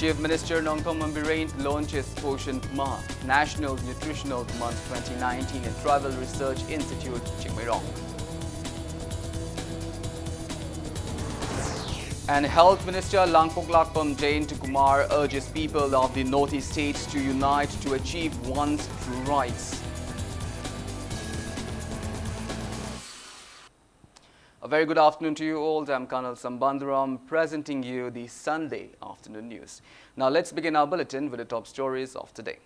Chief Minister Nongthong Mambirain launches Poshan Maha, National Nutritional Month 2019 at Travel Research Institute, Chingmairong. And Health Minister Langpoklakpam Jayantokumar urges people of the Northeast states to unite to achieve one's true rights. A very good afternoon to you all. I'm Colonel Sambandharam presenting you the Sunday afternoon news. Now let's begin our bulletin with the top stories of today.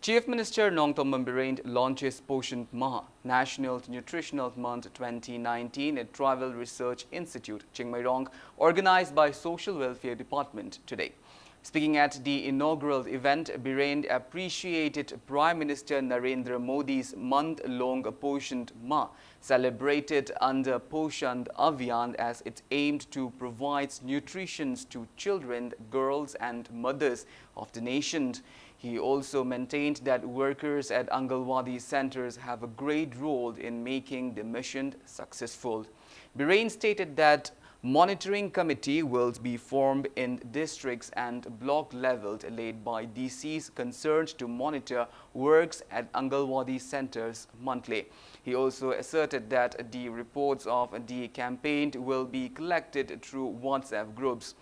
Chief Minister Nongthong Mambirain launches Poshan Maha, National Nutritional Month 2019 at Travel Research Institute, Chingmairong, organized by Social Welfare Department today. Speaking at the inaugural event, Birain appreciated Prime Minister Narendra Modi's month-long Poshan Maha, celebrated under Poshan Abhiyan as it aimed to provide nutrition to children, girls and mothers of the nation. He also maintained that workers at Angalwadi centers have a great role in making the mission successful. Birain stated that monitoring committee will be formed in districts and block levels led by DCs concerned to monitor works at Angalwadi centers monthly. He also asserted that the reports of the campaign will be collected through WhatsApp groups.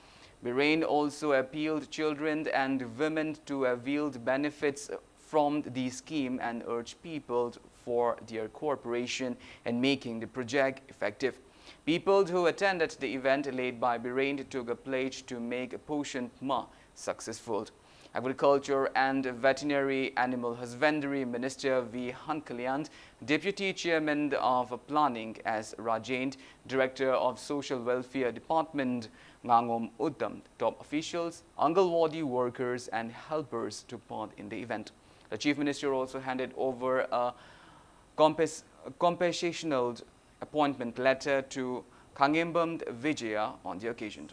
Birain also appealed children and women to avail benefits from the scheme and urged people for their cooperation in making the project effective. People who attended the event led by Birain took a pledge to make Poshan Maha successful. Agriculture and Veterinary Animal Husbandry Minister V. Hankalyand, Deputy Chairman of Planning S. Rajend, Director of Social Welfare Department Ngangom Uttam, top officials, Angalwadi workers and helpers took part in the event. The Chief Minister also handed over a compensational appointment letter to Kangembam Vijaya on the occasion.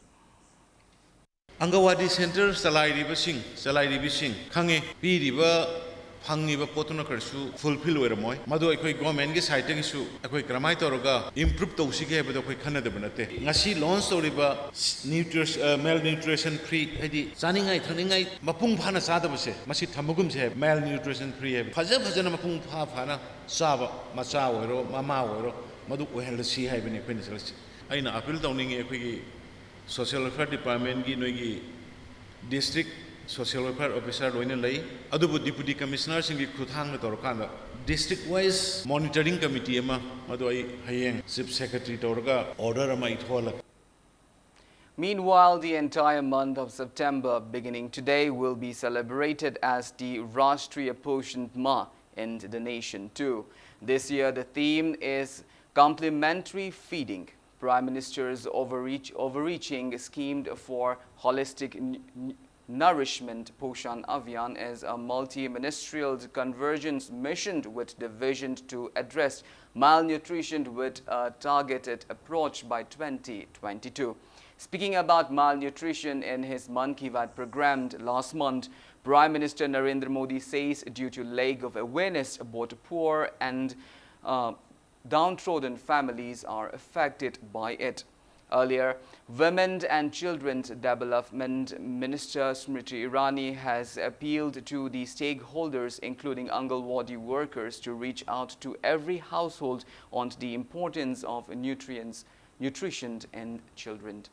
Angalwadi Center Salairibasing, Kange, Piriba, Pangiba Potona Kersu, fulfill where moi, Madu Equi government site issue, Equi Gramaitorga, improve the Usika, but Equi Canada Benate. Nasi lawn story malnutrition free, Eddie, Saningai, Taningai, Mapung Pana Sadabase, Masi Tamugums have malnutrition free, Fazana Mapung Pafana, Saba, Masawero, Mamawero, Madu will see having a quintus. I know appeal downing a Social Welfare Department gi district social welfare officer loina lay adubu deputy commissioner singi khuthang na torkanda district wise monitoring committee ama madu ai hayeng chief secretary torga order ama ithola. Meanwhile, the entire month of September beginning today will be celebrated as the Rashtriya Poshan Maha in the nation too. This year the theme is complementary feeding. Prime Minister's overreaching scheme for holistic nourishment Poshan Abhiyan is a multi-ministerial convergence mission with the vision to address malnutrition with a targeted approach by 2022. Speaking about malnutrition in his Mann Ki Baat program last month, Prime Minister Narendra Modi says due to lack of awareness about poor and downtrodden families are affected by it. Earlier, Women and Children's Development Minister Smriti Irani has appealed to the stakeholders, including Angalwadi workers, to reach out to every household on the importance of nutrition in children.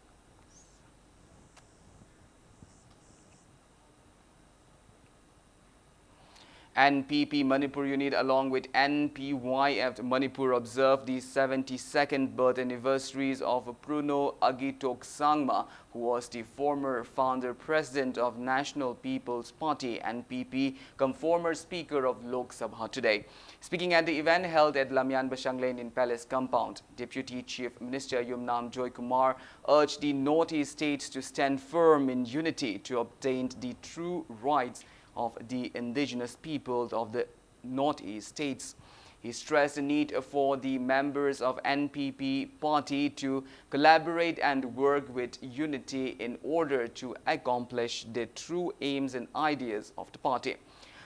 NPP Manipur unit along with NPYF Manipur observed the 72nd birth anniversaries of Pruno Agitok Sangma, who was the former founder president of National People's Party NPP, cum former speaker of Lok Sabha today. Speaking at the event held at Lamyan Bashang Lane in Palace Compound, Deputy Chief Minister Yumnam Joy Kumar urged the Northeast states to stand firm in unity to obtain the true rights of the indigenous peoples of the Northeast states. He stressed the need for the members of NPP party to collaborate and work with unity in order to accomplish the true aims and ideas of the party.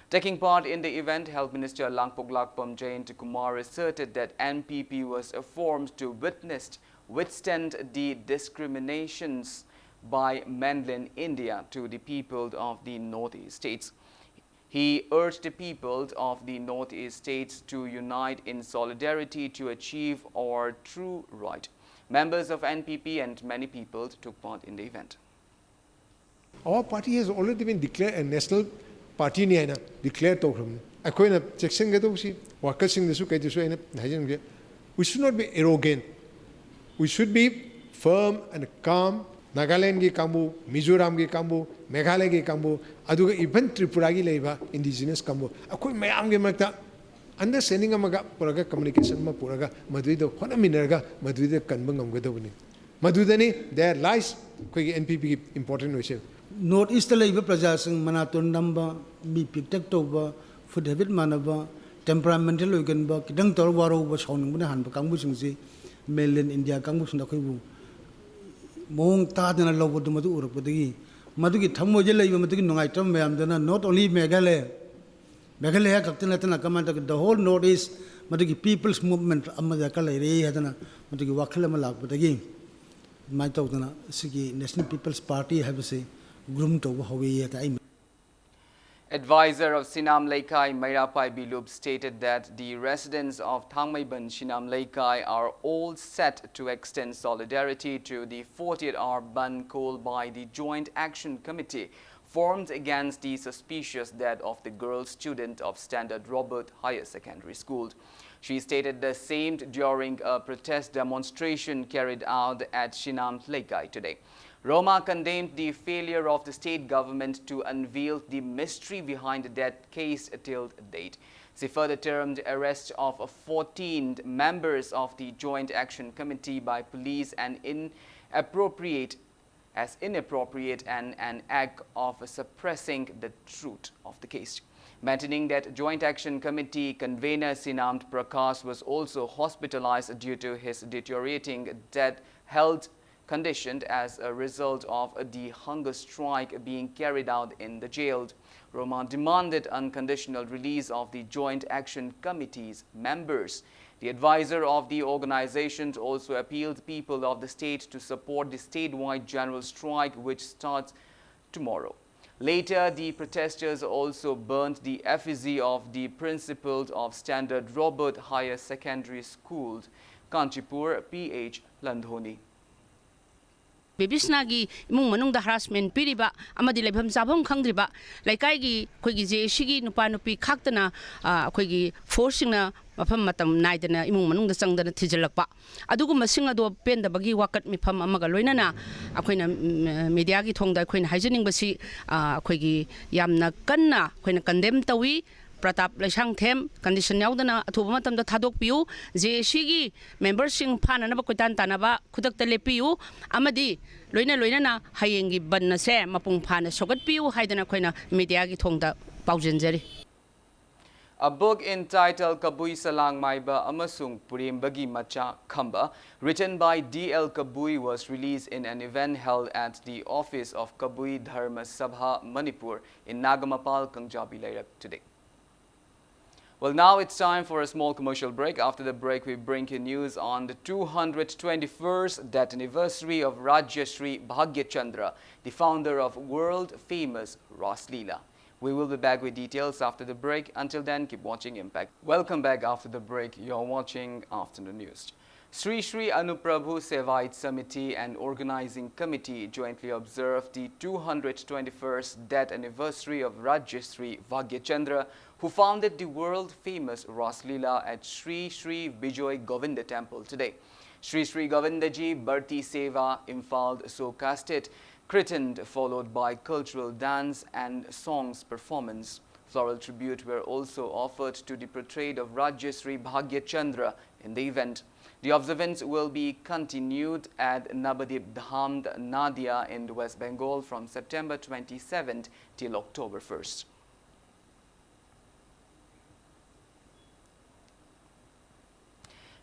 Taking part in the event, Health Minister Langpoklakpam Jayantokumar asserted that NPP was formed to withstand the discriminations by mainland India to the people of the northeast states. He urged the people of the northeast states to unite in solidarity to achieve our true right. Members of NPP and many people took part in the event. Our party has already been declared a national party declared we should not be arrogant. We should be firm and calm. Nagaland ki kambu, Mizoram ki kambu, Meghalaya ki kambu, aduga even Tripura ki leiba indigenous kambu. Akoi mayam ki magta understanding amaga puraga communication ma puraga madhuida khona minarga madhuida kanbang amgadawni. Madhudani there lies koi NPP important issue. North East leiba praja sing manaton namba mi piktak toba food habit manaba temperamental oiganba kidang tor waro ba shauning buna hanba kangbu singsi mainland India kangbu sunda khoibu mong ta dana lobo du madu urak badagi madugi thammo je leiba madugi nongai tam mayam dana not only Meghalaya kaktana tana kamanta the whole North East madugi people's movement amada ka leire hadana madugi wakhala ma lak badagi mai to dana sigi National People's Party have say grum to howe ta ai. Advisor of Sinam Laikai, Mairapai Bilub, stated that the residents of Thangmaiban, Sinam Laikai are all set to extend solidarity to the 48-hour ban called by the Joint Action Committee formed against the suspicious death of the girl student of Standard Robert Higher Secondary School. She stated the same during a protest demonstration carried out at Sinam Laikai today. Roma condemned the failure of the state government to unveil the mystery behind that case till date. She further termed the arrest of 14 members of the Joint Action Committee by police and inappropriate and an act of suppressing the truth of the case. Maintaining that Joint Action Committee convener Sinam Prakash was also hospitalized due to his deteriorating health condition as a result of the hunger strike being carried out in the jail. Roma demanded unconditional release of the Joint Action Committee's members. The advisor of the organization also appealed people of the state to support the statewide general strike which starts tomorrow. Later, the protesters also burnt the effigy of the principal of Standard Robert Higher Secondary School, Kanchipur, PH Landhoni. Bebisnagi imung manungda harassment piriba amadi leibham sabam khangdriba laikai gi khoigi je shigi nupa nupi khaktana khoigi forcingna mafam matam naidana imung manungda changdana thijalakpa adugu masing ado pendabagi wakat mifam amaga loinana akhoina media gi thongda khoina haijening basi khoigi yamna kanna khoina condemn tawi Pratap Laishang Them, condition Yaudana, Atumatam the Tadok Piu, Zeshigi, members sing Pananaba Kutan Tanaba, Kutak Telepiu, Amadi, Loina, Hayengi Banase, Mapung Pana, Sogat Piu, Haidana Quena, Mediagi Tonga, Paujanzeri. A book entitled Kabui Salang Maiba Amasung Purim Bagi Macha Kamba, written by D.L. Kabui, was released in an event held at the office of Kabui Dharma Sabha, Manipur, in Nagamapal, Kangjabi Lairak today. Well, now it's time for a small commercial break. After the break, we bring you news on the 221st death anniversary of Rajyashree Bhagyachandra, the founder of world-famous Ras Leela. We will be back with details after the break. Until then, keep watching Impact. Welcome back after the break. You're watching Afternoon News. Sri Sri Anuprabhu Sevait Samiti and Organizing Committee jointly observed the 221st death anniversary of Rajyashree Bhagyachandra, who founded the world-famous Ras Leela at Sri Sri Bijoy Govinda Temple today. Sri Sri Govindaji Bharti Seva Imphal Sokastit Kritan, followed by cultural dance and songs performance. Floral tribute were also offered to the portrait of Rajyashree Bhagyachandra in the event. The observance will be continued at Nabadip Dham Nadia in West Bengal from September 27th till October 1st.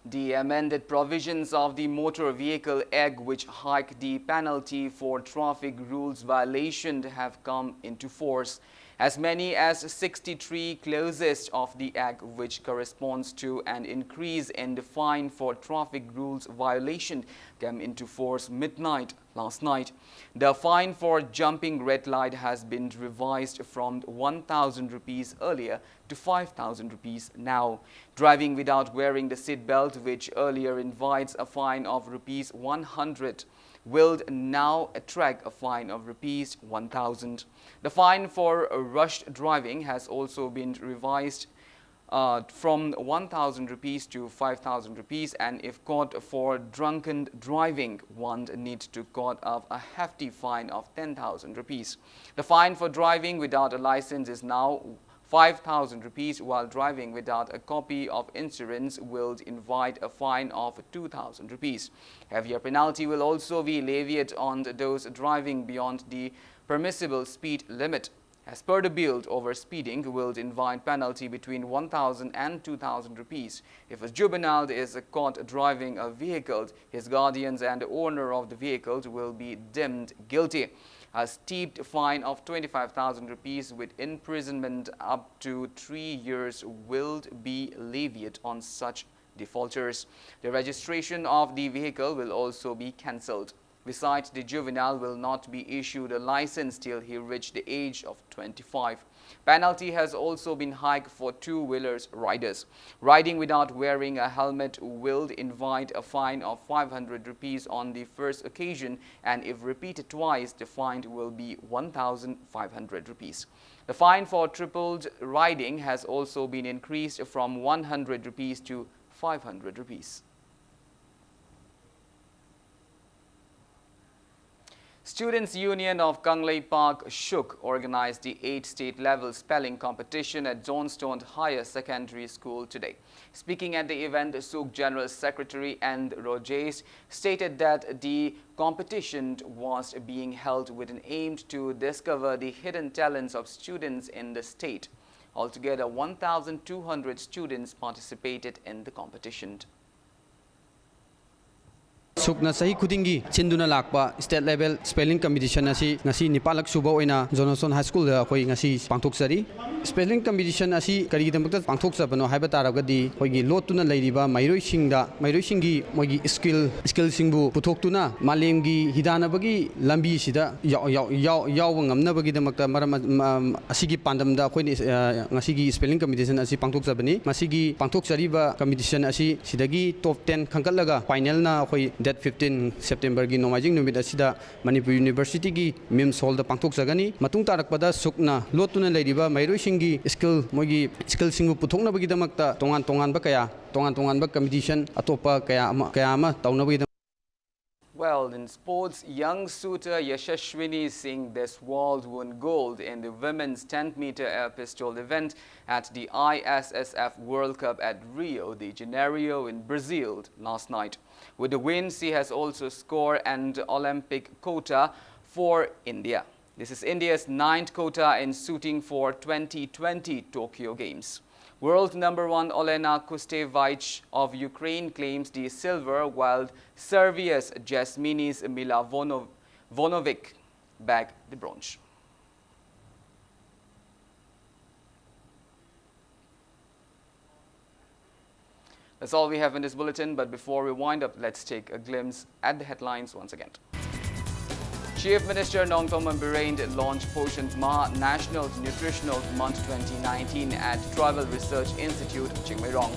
The amended provisions of the Motor Vehicle Act, which hike the penalty for traffic rules violation, have come into force. As many as 63 clauses of the Act, which corresponds to an increase in the fine for traffic rules violation, came into force midnight last night. The fine for jumping red light has been revised from 1,000 rupees earlier to 5,000 rupees now. Driving without wearing the seat belt, which earlier invites a fine of rupees 100, will now attract a fine of rupees 1,000. The fine for rushed driving has also been revised from 1,000 rupees to 5,000 rupees, and if caught for drunken driving, one needs to cough up a hefty fine of 10,000 rupees. The fine for driving without a license is now 5,000 rupees, while driving without a copy of insurance will invite a fine of 2,000 rupees. Heavier penalty will also be levied on those driving beyond the permissible speed limit. As per the bill, overspeeding will invite penalty between 1,000 and 2,000 rupees. If a juvenile is caught driving a vehicle, his guardians and the owner of the vehicle will be deemed guilty. A steep fine of 25,000 rupees with imprisonment up to 3 years will be levied on such defaulters. The registration of the vehicle will also be cancelled. Besides, the juvenile will not be issued a license till he reached the age of 25. Penalty has also been hiked for two-wheelers riders. Riding without wearing a helmet will invite a fine of 500 rupees on the first occasion, and if repeated twice, the fine will be 1,500 rupees. The fine for tripled riding has also been increased from 100 rupees to 500 rupees. Students' Union of Kanglei Park Shuk organized the 8th state-level spelling competition at Johnstone Higher Secondary School today. Speaking at the event, Shuk General Secretary and Rojes stated that the competition was being held with an aim to discover the hidden talents of students in the state. Altogether, 1,200 students participated in the competition. Sukna sahi khudingi chinduna lakpa state level spelling competition asi ngasi nipalak suba oina Johnson High School da khoi ngasi pangthoksari spelling competition asi kari damakta pangthoksabano haiba taragadi khoigi lotuna leiriba mairoisinggi mogi skill singbu puthoktuna malemgi hidanabagi lambi sida yaw ngamnabagi damakta maram asigi pandamda khoi ngasigi spelling competition asi pangthoksabani masigi pangthoksariba competition asi sidagi top 10 khangkatlaga final na khoi Date 15 September gi nomajing numit asida Manipur University gi MIMS hall da pangthok jagani matung tarakpada sukna lotuna leiriba mairoi singi skill singu puthokna bagi damakta tongan ba competition atopa kaya ama tauna bagi. Well, in sports, young shooter Yashashwini Singh this world won gold in the women's 10-meter air pistol event at the ISSF World Cup at Rio de Janeiro in Brazil last night. With the win, she has also scored an Olympic quota for India. This is India's 9th quota in shooting for 2020 Tokyo Games. World number 1 Olena Kustevich of Ukraine claims the silver, while Serbia's Jasminis Milavonovic bagged the bronze. That's all we have in this bulletin, but before we wind up, let's take a glimpse at the headlines once again. Chief Minister Nongtom Birane launched Poshan Ma National Nutritional Month 2019 at Tribal Research Institute, Chingmairong.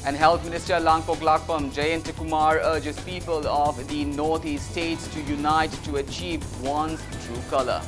And Health Minister Langpok Lakpam Jayant Kumar urges people of the Northeast states to unite to achieve one's true color.